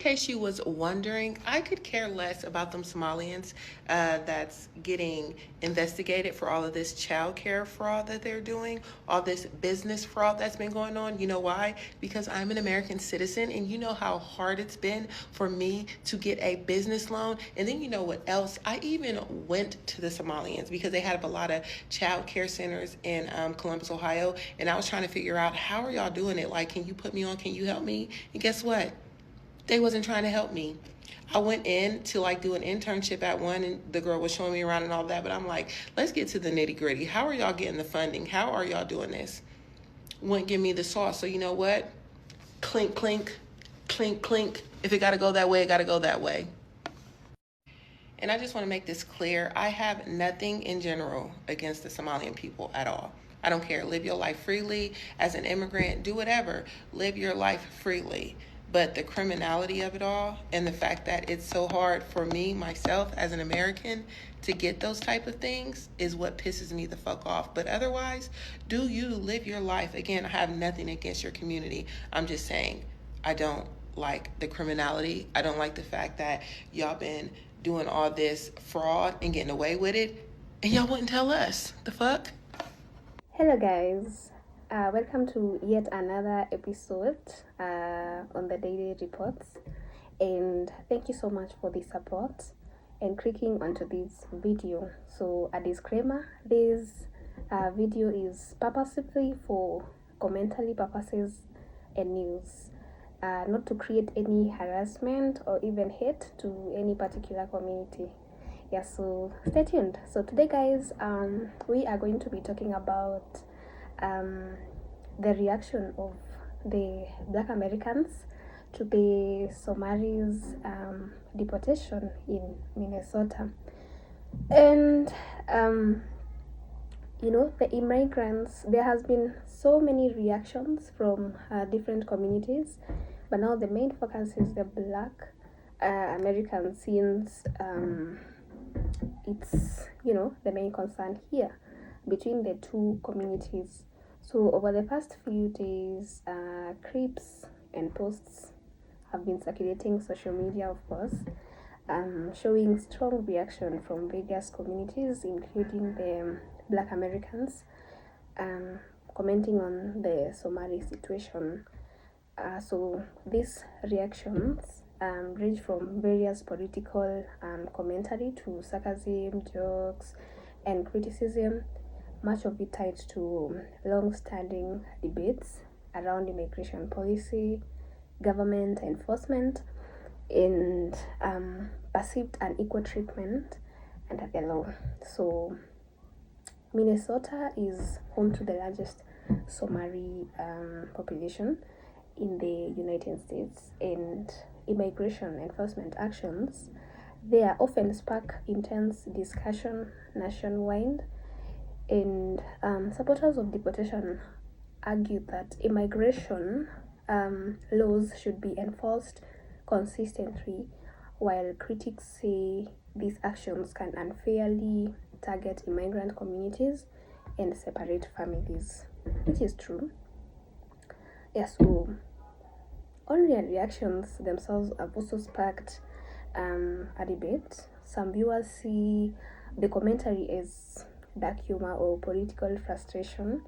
case you was wondering, I could care less about them Somalians that's getting investigated for all of this child care fraud that they're doing, all this business fraud that's been going on. You know why? Because I'm an American citizen, and you know how hard it's been for me to get a business loan. And then you know what else? I even went to the Somalians because they had a lot of child care centers in Columbus, Ohio, and I was trying to figure out, how are y'all doing it? Like, can you put me on? Can you help me? And guess what? They wasn't trying to help me. I went in to like do an internship at one, and the girl was showing me around and all that, but I'm like, let's get to the nitty gritty. How are y'all getting the funding? How are y'all doing this? Wouldn't give me the sauce. So you know what? Clink, clink, clink, clink. If it got to go that way, it got to go that way. And I just want to make this clear. I have nothing in general against the Somalian people at all. I don't care. Live your life freely. As an immigrant, do whatever. Live your life freely. But the criminality of it all, and the fact that it's so hard for me, myself, as an American, to get those type of things is what pisses me the fuck off. But otherwise, do you live your life. Again, I have nothing against your community. I'm just saying, I don't like the criminality. I don't like the fact that y'all been doing all this fraud and getting away with it, and y'all wouldn't tell us. The fuck? Hello guys, welcome to yet another episode on the daily reports, and thank you so much for the support and clicking onto this video. So a disclaimer, this video is purposefully for commentary purposes and news, not to create any harassment or even hate to any particular community. Yeah, so stay tuned. So today guys, we are going to be talking about the reaction of the Black Americans to the Somalis deportation in Minnesota. And the immigrants, there has been so many reactions from different communities, but now the main focus is the Black Americans, since it's the main concern here between the two communities. So over the past few days, clips and posts have been circulating social media, of course, showing strong reaction from various communities, including the Black Americans, commenting on the Somali situation. So these reactions range from various political commentary to sarcasm, jokes, and criticism, much of it tied to long-standing debates around immigration policy, government enforcement, and perceived unequal treatment under the law. So Minnesota is home to the largest Somali population in the United States, and immigration enforcement actions there often spark intense discussion nationwide. And supporters of deportation argue that immigration laws should be enforced consistently, while critics say these actions can unfairly target immigrant communities and separate families, which is true. Yeah, so online reactions themselves have also sparked a debate. Some viewers see the commentary as dark humor or political frustration,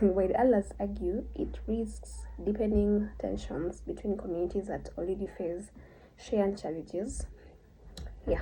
while others argue it risks deepening tensions between communities that already face shared challenges. Yeah.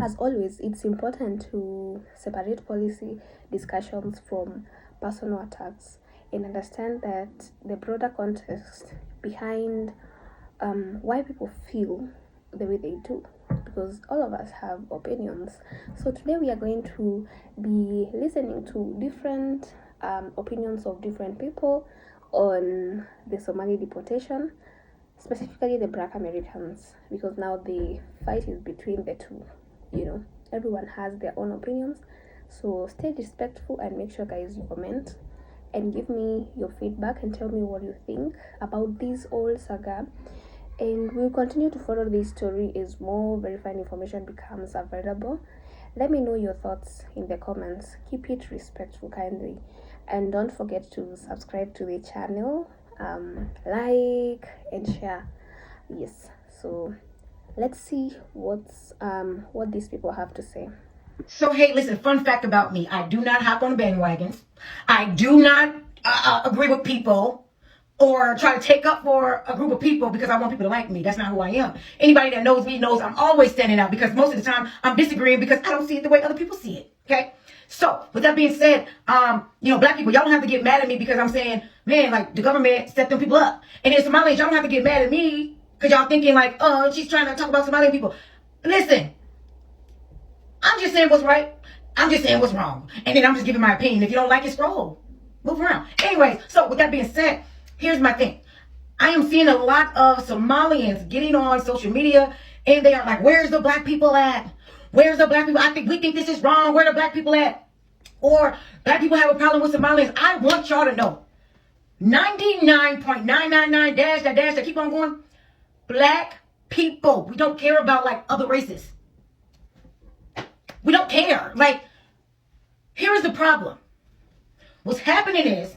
As always, it's important to separate policy discussions from personal attacks and understand that the broader context behind why people feel the way they do, because all of us have opinions. So today we are going to be listening to different opinions of different people on the Somali deportation, specifically the Black Americans, because now the fight is between the two. Everyone has their own opinions. So stay respectful and make sure guys you comment and give me your feedback and tell me what you think about this whole saga. And we'll continue to follow this story as more verified information becomes available. Let me know your thoughts in the comments. Keep it respectful kindly, and don't forget to subscribe to the channel, like and share Yes. So let's see what these people have to say. So, hey, listen, fun fact about me. I do not hop on bandwagons. I do not agree with people or try to take up for a group of people because I want people to like me. That's not who I am. Anybody that knows me knows I'm always standing out because most of the time I'm disagreeing because I don't see it the way other people see it. Okay? So, with that being said, black people, y'all don't have to get mad at me because I'm saying, man, like, the government set them people up. And then Somalis, y'all don't have to get mad at me because y'all thinking like, oh, she's trying to talk about Somali people. Listen, I'm just saying what's right. I'm just saying what's wrong. And then I'm just giving my opinion. If you don't like it, scroll. Move around. Anyways, so with that being said, here's my thing. I am seeing a lot of Somalians getting on social media and they are like, where's the black people at? Where's the black people? We think this is wrong. Where the black people at? Or black people have a problem with Somalians. I want y'all to know 99.999 dash, keep on going. Black people. We don't care about like other races. We don't care. Like, here's the problem. What's happening is,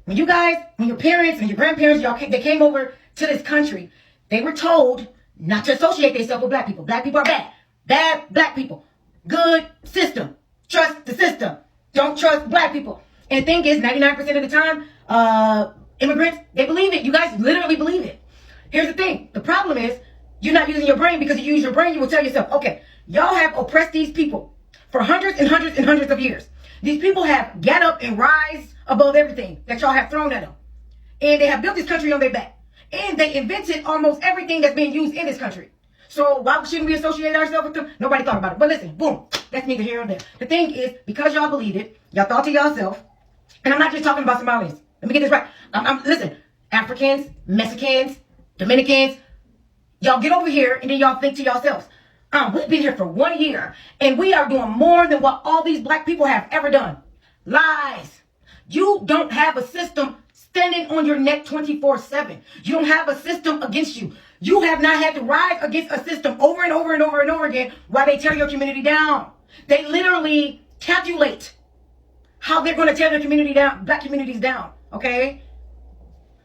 when your parents and your grandparents, they came over to this country, they were told not to associate themselves with black people. Black people are bad. Bad black people. Good system. Trust the system. Don't trust black people. And the thing is, 99% of the time, immigrants, they believe it. You guys literally believe it. Here's the thing. The problem is, you're not using your brain because if you use your brain, you will tell yourself, okay, y'all have oppressed these people for hundreds and hundreds and hundreds of years. These people have get up and rise above everything that y'all have thrown at them. And they have built this country on their back. And they invented almost everything that's being used in this country. So why shouldn't we associate ourselves with them? Nobody thought about it. But listen, boom, that's neither here nor there. The thing is, because y'all believed it, y'all thought to yourself, and I'm not just talking about Somalis. Let me get this right. Listen, Africans, Mexicans, Dominicans, y'all get over here and then y'all think to yourselves, we've been here for 1 year and we are doing more than what all these black people have ever done. Lies. You don't have a system standing on your neck 24/7. You don't have a system against you. You have not had to rise against a system over and over and over and over again while they tear your community down. They literally calculate how they're going to tear their community down, black communities down. Okay?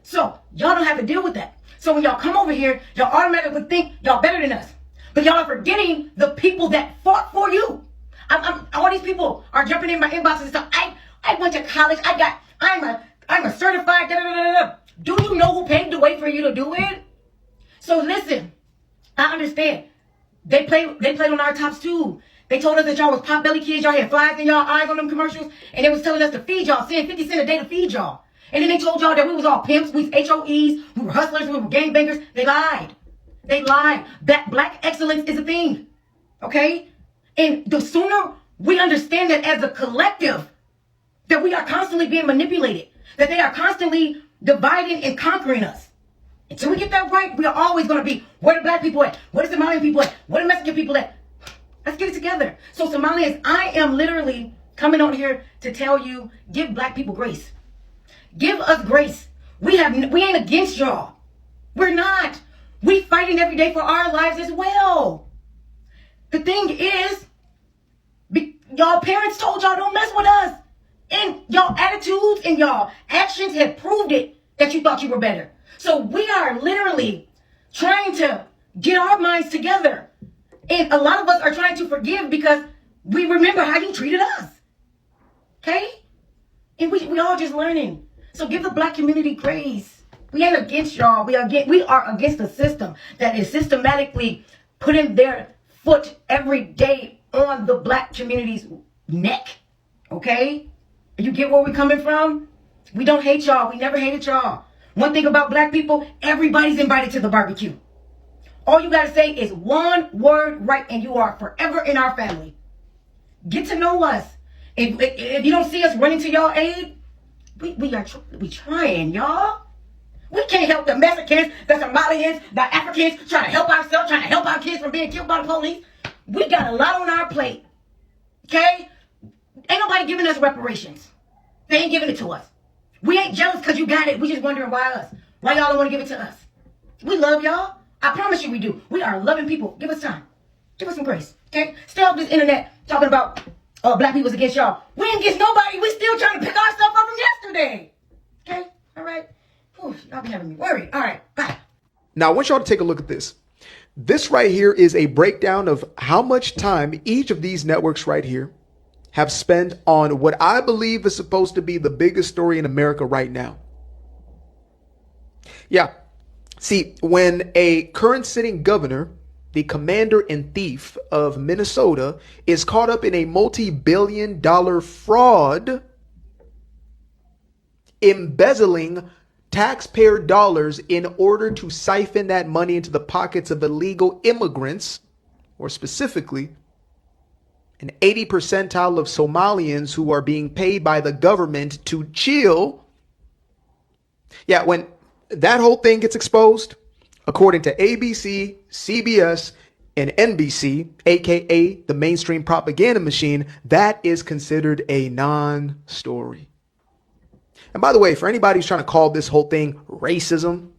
So y'all don't have to deal with that. So when y'all come over here, y'all automatically think y'all better than us. But y'all are forgetting the people that fought for you. All these people are jumping in my inboxes and stuff. I went to college. I'm a certified. Da, da, da, da. Do you know who paved the way for you to do it? So listen, I understand. They played on our tops too. They told us that y'all was pot-belly kids. Y'all had flies in y'all eyes on them commercials. And they was telling us to feed y'all, saying 50 cents a day to feed y'all. And then they told y'all that we was all pimps, we was HOEs, we were hustlers, we were gangbangers. They lied. They lied. That black excellence is a thing. Okay? And the sooner we understand that as a collective, that we are constantly being manipulated, that they are constantly dividing and conquering us. Until we get that right, we are always going to be, where the black people at? Where the Somalian people at? Where the Mexican people at? Let's get it together. So Somalians, I am literally coming on here to tell you, give black people grace. Give us grace. We ain't against y'all. We're not. We fighting every day for our lives as well. The thing is, y'all parents told y'all don't mess with us. And y'all attitudes and y'all actions have proved it that you thought you were better. So we are literally trying to get our minds together. And a lot of us are trying to forgive because we remember how you treated us. Okay? And we all just learning. So give the black community grace. We ain't against y'all. We are against the system that is systematically putting their foot every day on the black community's neck. Okay? You get where we're coming from? We don't hate y'all. We never hated y'all. One thing about black people, everybody's invited to the barbecue. All you got to say is one word right and you are forever in our family. Get to know us. If you don't see us running to y'all aid, we trying, y'all. We can't help the Mexicans, the Somalians, the Africans trying to help ourselves, trying to help our kids from being killed by the police. We got a lot on our plate. Okay? Ain't nobody giving us reparations. They ain't giving it to us. We ain't jealous because you got it. We just wondering why us. Why y'all don't want to give it to us. We love y'all. I promise you we do. We are loving people. Give us time. Give us some grace. Okay? Stay off this internet talking about black people's against y'all. We ain't against nobody. We still trying to pick ourselves up from yesterday. Okay? All right? Whew, y'all be having me worried. All right. Bye. Now, I want y'all to take a look at this. This right here is a breakdown of how much time each of these networks right here have spent on what I believe is supposed to be the biggest story in America right now. Yeah. See, when a current sitting governor, the commander in thief of Minnesota, is caught up in a multi-billion-dollar fraud, embezzling taxpayer dollars in order to siphon that money into the pockets of illegal immigrants, or specifically an 80 percentile of Somalians who are being paid by the government to chill. Yeah, when that whole thing gets exposed, according to ABC, CBS, and NBC, aka the mainstream propaganda machine, that is considered a non-story. And by the way, for anybody who's trying to call this whole thing racism,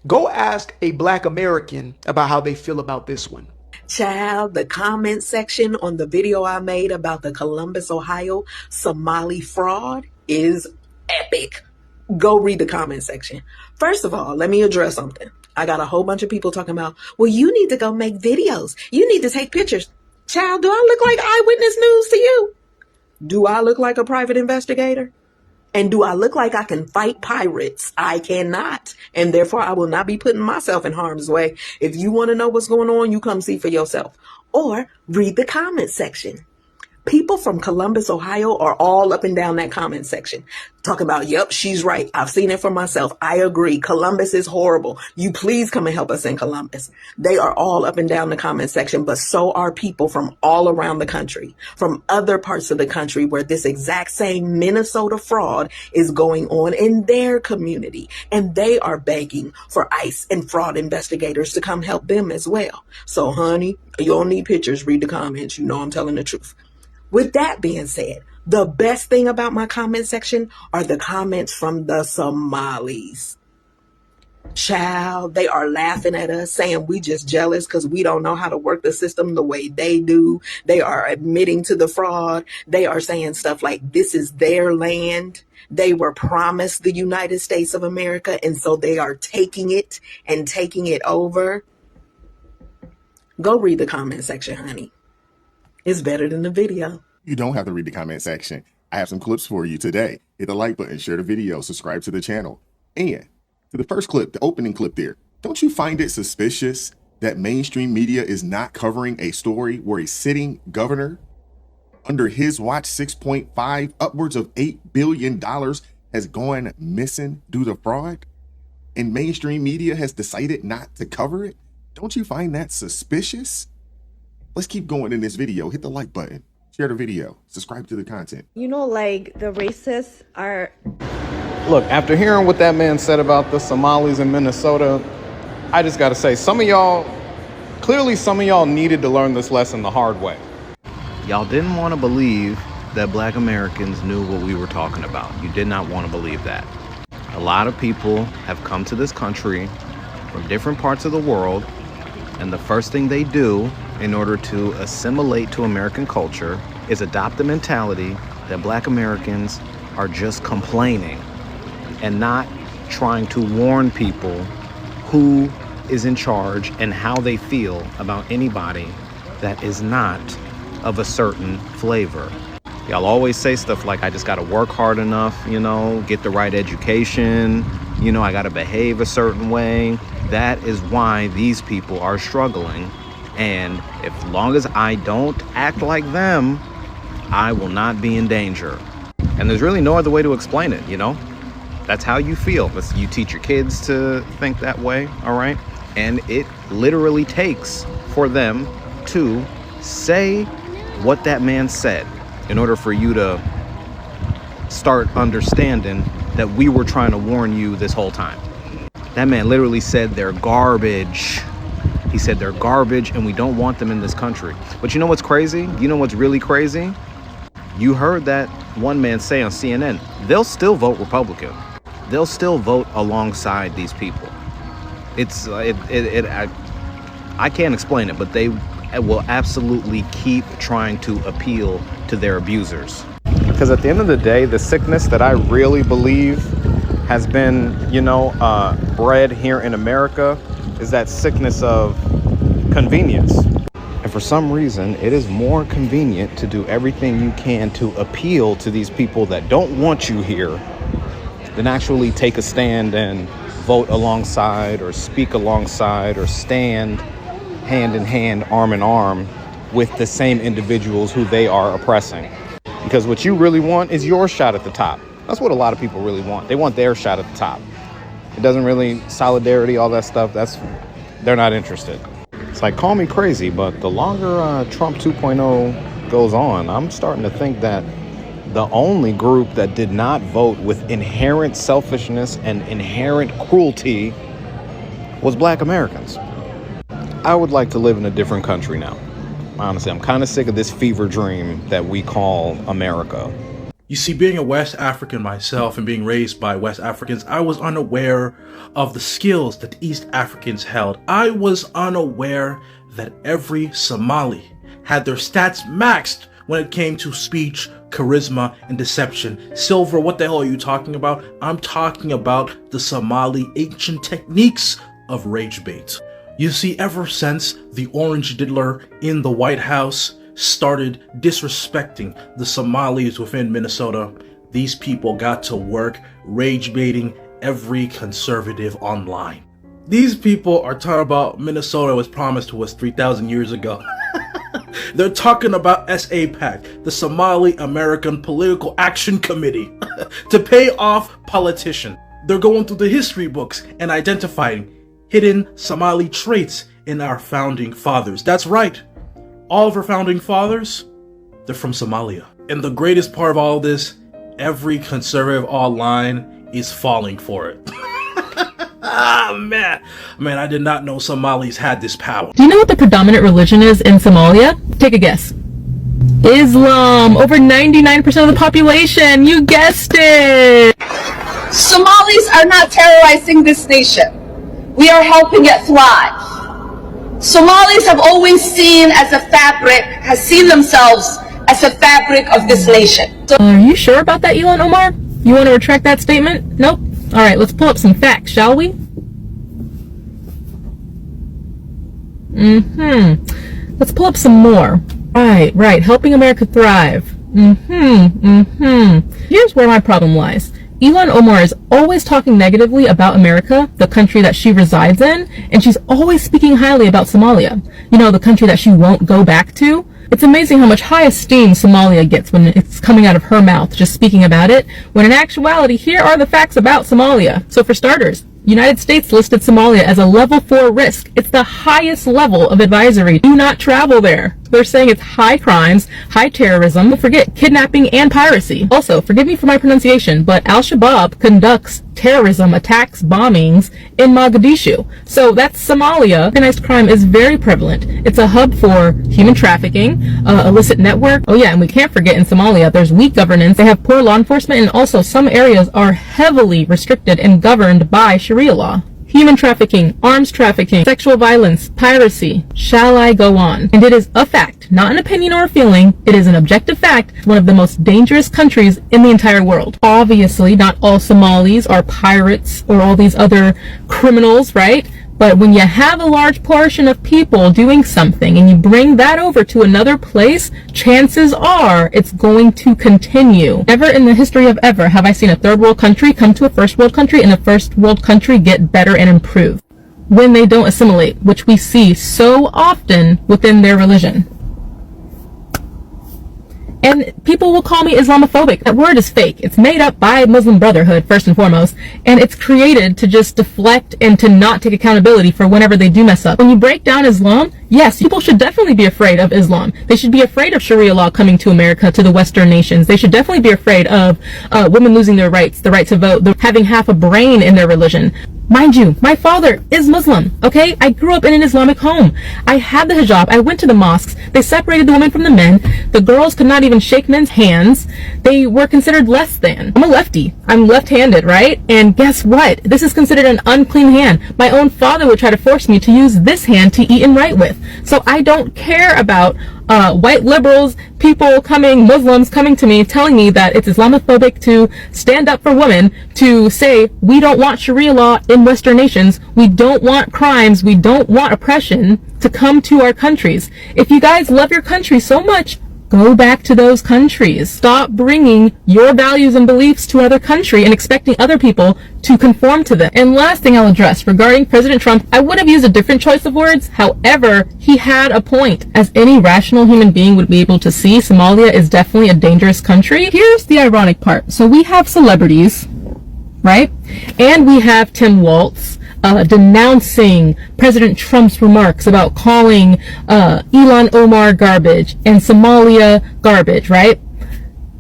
go ask a Black American about how they feel about this one. Child, the comment section on the video I made about the Columbus, Ohio Somali fraud is epic. Go read the comment section. First of all, let me address something. I got a whole bunch of people talking about, well, you need to go make videos. You need to take pictures. Child, do I look like eyewitness news to you? Do I look like a private investigator? And do I look like I can fight pirates? I cannot. And therefore, I will not be putting myself in harm's way. If you want to know what's going on, you come see for yourself. Or read the comment section. People from Columbus, Ohio are all up and down that comment section talking about, yep, she's right. I've seen it for myself. I agree. Columbus is horrible. You please come and help us in Columbus. They are all up and down the comment section, but so are people from all around the country, from other parts of the country where this exact same Minnesota fraud is going on in their community. And they are begging for ICE and fraud investigators to come help them as well. So, honey, you don't need pictures. Read the comments. You know I'm telling the truth. With that being said, the best thing about my comment section are the comments from the Somalis. Child, they are laughing at us, saying we just jealous because we don't know how to work the system the way they do. They are admitting to the fraud. They are saying stuff like this is their land. They were promised the United States of America, and so they are taking it and taking it over. Go read the comment section, honey. It's better than the video. You don't have to read the comment section. I have some clips for you today. Hit the like button, share the video, subscribe to the channel. And to the first clip, the opening clip there, don't you find it suspicious that mainstream media is not covering a story where a sitting governor, under his watch, 6.5, upwards of $8 billion has gone missing due to fraud? And mainstream media has decided not to cover it? Don't you find that suspicious? Let's keep going in this video. Hit the like button, share the video, subscribe to the content. You know, like the racists are... Look, after hearing what that man said about the Somalis in Minnesota, I just got to say, some of y'all needed to learn this lesson the hard way. Y'all didn't want to believe that Black Americans knew what we were talking about. You did not want to believe that. A lot of people have come to this country from different parts of the world, and the first thing they do in order to assimilate to American culture is adopt the mentality that Black Americans are just complaining and not trying to warn people who is in charge and how they feel about anybody that is not of a certain flavor. Y'all always say stuff like, I just gotta work hard enough, you know, get the right education, you know, I gotta behave a certain way. That is why these people are struggling. And as long as I don't act like them, I will not be in danger. And there's really no other way to explain it, you know? That's how you feel. You teach your kids to think that way, all right? And it literally takes for them to say what that man said in order for you to start understanding that we were trying to warn you this whole time. That man literally said they're garbage. He said they're garbage and we don't want them in this country. But you know what's crazy? You know what's really crazy? You heard that one man say on CNN, they'll still vote Republican. They'll still vote alongside these people. I can't explain it, but they will absolutely keep trying to appeal to their abusers. Because at the end of the day, the sickness that I really believe has been, bred here in America is that sickness of convenience. And for some reason, it is more convenient to do everything you can to appeal to these people that don't want you here than actually take a stand and vote alongside or speak alongside or stand hand in hand, arm in arm with the same individuals who they are oppressing. Because what you really want is your shot at the top. That's what a lot of people really want. They want their shot at the top. It doesn't really, solidarity, all that stuff, they're not interested. It's like, call me crazy, but the longer Trump 2.0 goes on, I'm starting to think that the only group that did not vote with inherent selfishness and inherent cruelty was Black Americans. I would like to live in a different country now. Honestly, I'm kind of sick of this fever dream that we call America. You see, being a West African myself and being raised by West Africans, I was unaware of the skills that East Africans held. I was unaware that every Somali had their stats maxed when it came to speech, charisma, and deception. Silver, what the hell are you talking about? I'm talking about the Somali ancient techniques of rage bait. You see, ever since the Orange Diddler in the White House started disrespecting the Somalis within Minnesota, these people got to work rage baiting every conservative online. These people are talking about Minnesota was promised to us 3,000 years ago. They're talking about SAPAC, the Somali American Political Action Committee, to pay off politicians. They're going through the history books and identifying hidden Somali traits in our founding fathers. That's right. All of our founding fathers, they're from Somalia. And the greatest part of all of this, every conservative online is falling for it. Man, I did not know Somalis had this power. Do you know what the predominant religion is in Somalia? Take a guess. Islam. Over 99% of the population. You guessed it. Somalis are not terrorizing this nation. We are helping it thrive. Somalis have always seen themselves as a fabric of this nation. Are you sure about that, Elon Omar? You want to retract that statement? Nope. All right, let's pull up some facts, shall we? Let's pull up some more. Right. Helping America thrive. Here's where my problem lies. Elon Omar is always talking negatively about America, the country that she resides in, and she's always speaking highly about Somalia. You know, the country that she won't go back to. It's amazing how much high esteem Somalia gets when it's coming out of her mouth, just speaking about it, when in actuality, here are the facts about Somalia. So for starters, United States listed Somalia as a level 4 risk. It's the highest level of advisory. Do not travel there. They're saying it's high crimes, high terrorism, don't forget kidnapping and piracy. Also, forgive me for my pronunciation, but Al-Shabaab conducts terrorism attacks, bombings in Mogadishu. So that's Somalia. Organized crime is very prevalent. It's a hub for human trafficking, illicit network. Oh yeah, and we can't forget in Somalia, there's weak governance. They have poor law enforcement, and also some areas are heavily restricted and governed by Sharia law. Human trafficking, arms trafficking, sexual violence, piracy. Shall I go on? And it is a fact, not an opinion or a feeling. It is an objective fact, one of the most dangerous countries in the entire world. Obviously, not all Somalis are pirates or all these other criminals, right? But when you have a large portion of people doing something and you bring that over to another place, chances are it's going to continue. Never in the history of ever have I seen a third world country come to a first world country and a first world country get better and improve when they don't assimilate, which we see so often within their religion. And people will call me Islamophobic. That word is fake. It's made up by Muslim Brotherhood, first and foremost, and it's created to just deflect and to not take accountability for whenever they do mess up. When you break down Islam, yes, people should definitely be afraid of Islam. They should be afraid of Sharia law coming to America, to the Western nations. They should definitely be afraid of women losing their rights, the right to vote, having half a brain in their religion. Mind you, my father is Muslim, okay? I grew up in an Islamic home. I had the hijab. I went to the mosques. They separated the women from the men. The girls could not even shake men's hands. They were considered less than. I'm a lefty. I'm left-handed, right? And guess what? This is considered an unclean hand. My own father would try to force me to use this hand to eat and write with. So I don't care about white liberals, Muslims coming to me telling me that it's Islamophobic to stand up for women, to say we don't want Sharia law in Western nations, we don't want crimes, we don't want oppression to come to our countries. If you guys love your country so much, go back to those countries. Stop bringing your values and beliefs to another country and expecting other people to conform to them. And last thing I'll address regarding President Trump, I would have used a different choice of words. However, he had a point. As any rational human being would be able to see, Somalia is definitely a dangerous country. Here's the ironic part. So we have celebrities, right? And we have Tim Waltz denouncing President Trump's remarks about calling Elon Omar garbage and Somalia garbage, right?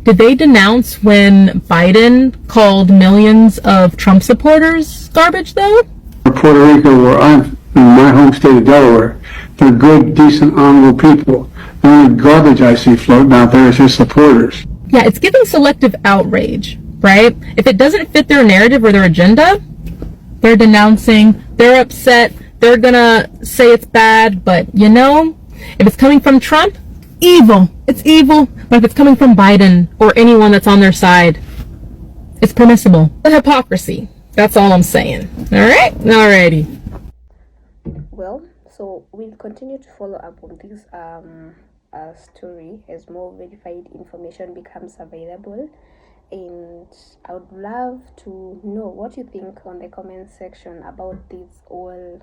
Did they denounce when Biden called millions of Trump supporters garbage, though? Puerto Rico, where I'm in my home state of Delaware, they're good, decent, honorable people. The only garbage I see floating out there is his supporters. Yeah, it's giving selective outrage, right? If it doesn't fit their narrative or their agenda, they're denouncing, they're upset, they're gonna say it's bad, but you know, if it's coming from Trump, evil. It's evil. But if it's coming from Biden or anyone that's on their side, it's permissible. The hypocrisy. That's all I'm saying. Alright? Alrighty. Well, so we'll continue to follow up on this story as more verified information becomes available. And I would love to know what you think on the comment section about this whole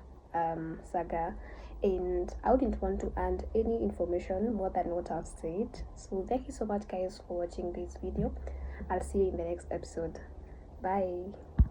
saga. And I wouldn't want to add any information more than what I've said. So thank you so much, guys, for watching this video. I'll see you in the next episode. Bye.